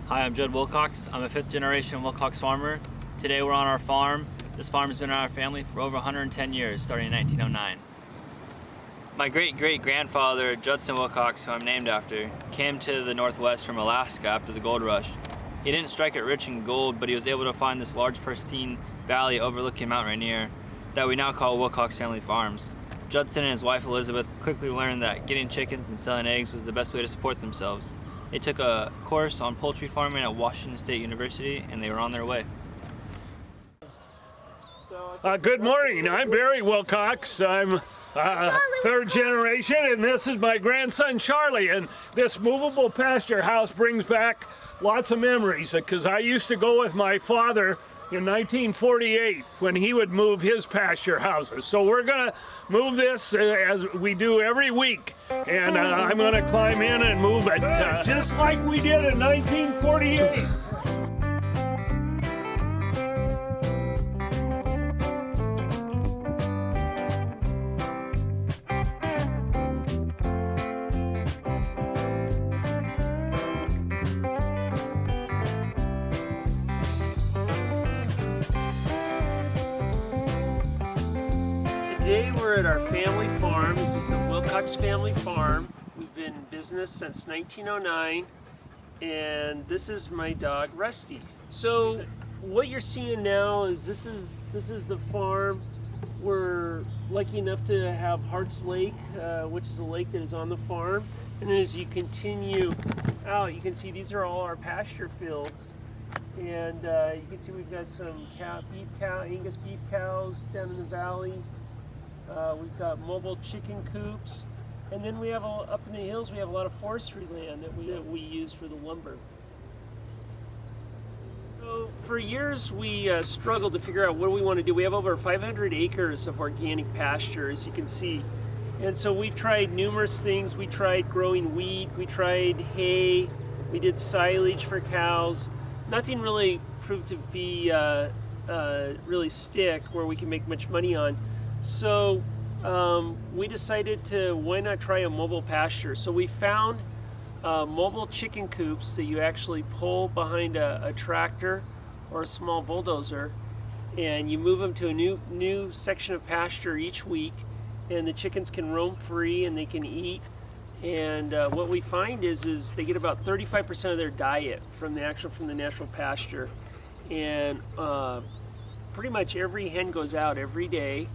Hi, I'm Judd Wilcox. I'm a fifth generation Wilcox farmer. Today we're on our farm. This farm has been in our family for over 110 years, starting in 1909. My great-great-grandfather, Judson Wilcox, who I'm named after, came to the Northwest from Alaska after the gold rush. He didn't strike it rich in gold, but he was able to find this large pristine valley overlooking Mount Rainier that we now call Wilcox Family Farms. Judson and his wife Elizabeth quickly learned that getting chickens and selling eggs was the best way to support themselves. They took a course on poultry farming at Washington State University, and they were on their way. Good morning. I'm Barry Wilcox. I'm third generation, and this is my grandson Charlie. And this movable pasture house brings back lots of memories because I used to go with my father in 1948 when he would move his pasture houses. So we're gonna move this as we do every week, and I'm gonna climb in and move it just like we did in 1948. Today we're at our family farm. This is the Wilcox Family Farm. We've been in business since 1909, and this is my dog Rusty. So what you're seeing now is this is the farm. We're lucky enough to have Hart's Lake, which is a lake that is on the farm. And then as you continue out, you can see these are all our pasture fields. And you can see we've got some Angus beef cows down in the valley. We've got mobile chicken coops, and then we have up in the hills we have a lot of forestry land that we use for the lumber. So for years we struggled to figure out what we want to do. We have over 500 acres of organic pasture, as you can see, and so we've tried numerous things. We tried growing wheat, we tried hay, we did silage for cows. Nothing really proved to be really stick where we can make much money on. So we decided to, why not try a mobile pasture? So we found mobile chicken coops that you actually pull behind a tractor or a small bulldozer, and you move them to a new section of pasture each week, and the chickens can roam free and they can eat. And what we find is they get about 35% of their diet from the natural pasture, and pretty much every hen goes out every day.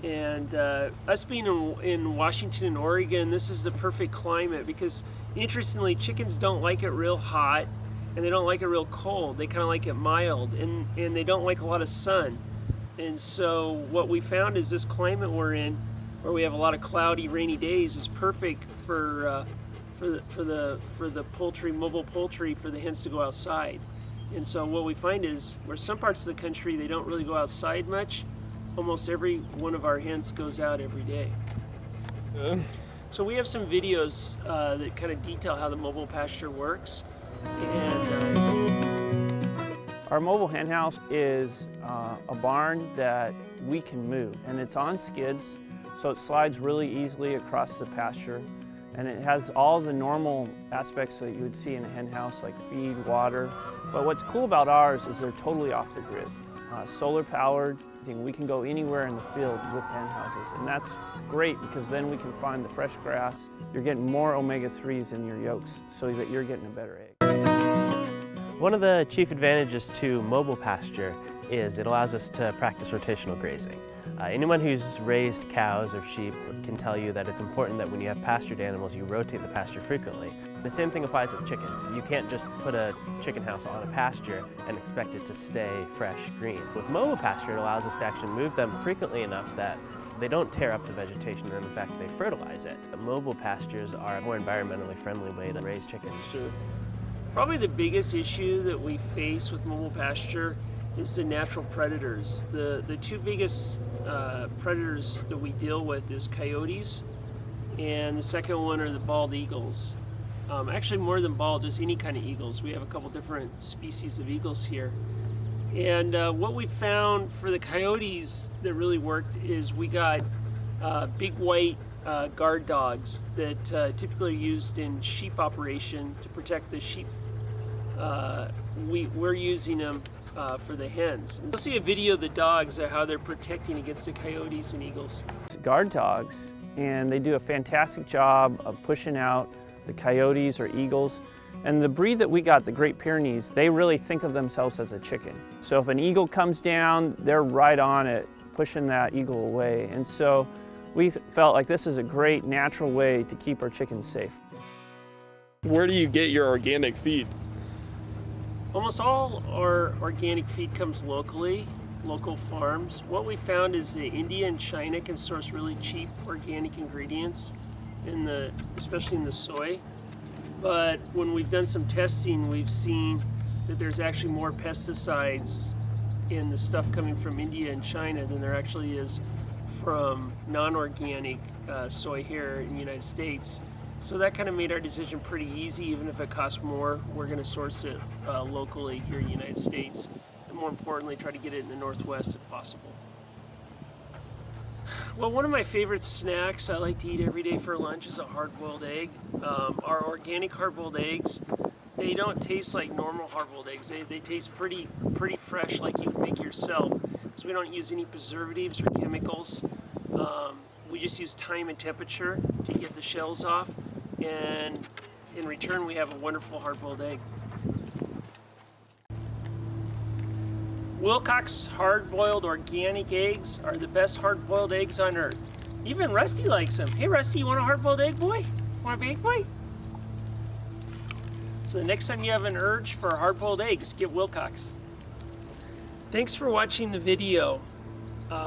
And us being in Washington and Oregon, this is the perfect climate because, interestingly, chickens don't like it real hot and they don't like it real cold. They kind of like it mild, and they don't like a lot of sun. And so what we found is this climate we're in, where we have a lot of cloudy, rainy days, is perfect for the poultry, mobile poultry, for the hens to go outside. And so what we find is, where some parts of the country they don't really go outside much, almost every one of our hens goes out every day. So we have some videos that kind of detail how the mobile pasture works. And our mobile hen house is a barn that we can move, and it's on skids, so it slides really easily across the pasture, and it has all the normal aspects that you would see in a hen house, like feed, water. But what's cool about ours is they're totally off the grid. Solar powered. We can go anywhere in the field with hen houses, and that's great because then we can find the fresh grass. You're getting more omega-3s in your yolks so that you're getting a better egg. One of the chief advantages to mobile pasture is it allows us to practice rotational grazing. Anyone who's raised cows or sheep can tell you that it's important that when you have pastured animals, you rotate the pasture frequently. The same thing applies with chickens. You can't just put a chicken house on a pasture and expect it to stay fresh green. With mobile pasture, it allows us to actually move them frequently enough that they don't tear up the vegetation, and in fact, they fertilize it. Mobile pastures are a more environmentally friendly way to raise chickens. Probably the biggest issue that we face with mobile pasture is the natural predators. The two biggest predators that we deal with is coyotes, and the second one are the bald eagles. Actually more than bald, just any kind of eagles. We have a couple different species of eagles here. And what we found for the coyotes that really worked is we got big white guard dogs that typically are used in sheep operation to protect the sheep we're using them for the hens. You'll see a video of the dogs, how they're protecting against the coyotes and eagles. Guard dogs, and they do a fantastic job of pushing out the coyotes or eagles. And the breed that we got, the Great Pyrenees, they really think of themselves as a chicken. So if an eagle comes down, they're right on it, pushing that eagle away. And so we felt like this is a great natural way to keep our chickens safe. Where do you get your organic feed? Almost all our organic feed comes locally, local farms. What we found is that India and China can source really cheap organic ingredients, especially in the soy. But when we've done some testing, we've seen that there's actually more pesticides in the stuff coming from India and China than there actually is from non-organic soy here in the United States. So that kind of made our decision pretty easy. Even if it costs more, we're going to source it locally here in the United States. And more importantly, try to get it in the Northwest if possible. Well, one of my favorite snacks I like to eat every day for lunch is a hard-boiled egg. Our organic hard-boiled eggs, they don't taste like normal hard-boiled eggs. They taste pretty fresh, like you would make yourself. So we don't use any preservatives or chemicals. We just use time and temperature to get the shells off. And in return, we have a wonderful hard-boiled egg. Wilcox hard-boiled organic eggs are the best hard-boiled eggs on earth. Even Rusty likes them. Hey Rusty, you want a hard-boiled egg, boy? Want a big boy? So the next time you have an urge for hard-boiled eggs, get Wilcox. Thanks for watching the video.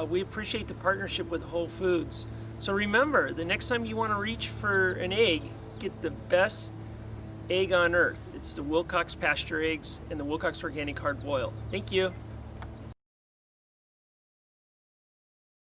We appreciate the partnership with Whole Foods. So remember, the next time you want to reach for an egg, get the best egg on earth. It's the Wilcox Pasture eggs and the Wilcox Organic Hard Boiled. Thank you.